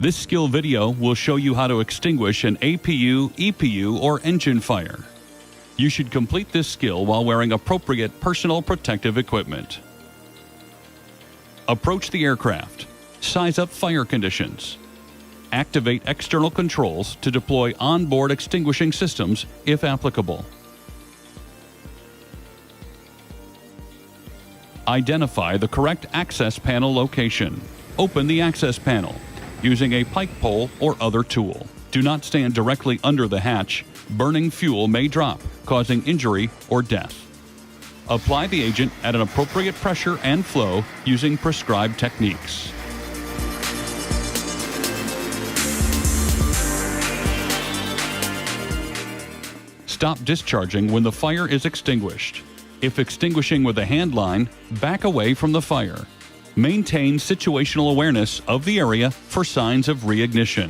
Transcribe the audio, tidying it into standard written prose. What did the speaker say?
This skill video will show you how to extinguish an APU, EPU, or engine fire. You should complete this skill while wearing appropriate personal protective equipment. Approach the aircraft. Size up fire conditions. Activate external controls to deploy onboard extinguishing systems if applicable. Identify the correct access panel location. Open the access panel using a pike pole or other tool. Do not stand directly under the hatch. Burning fuel may drop, causing injury or death. Apply the agent at an appropriate pressure and flow using prescribed techniques. Stop discharging when the fire is extinguished. If extinguishing with a hand line, back away from the fire. Maintain situational awareness of the area for signs of reignition.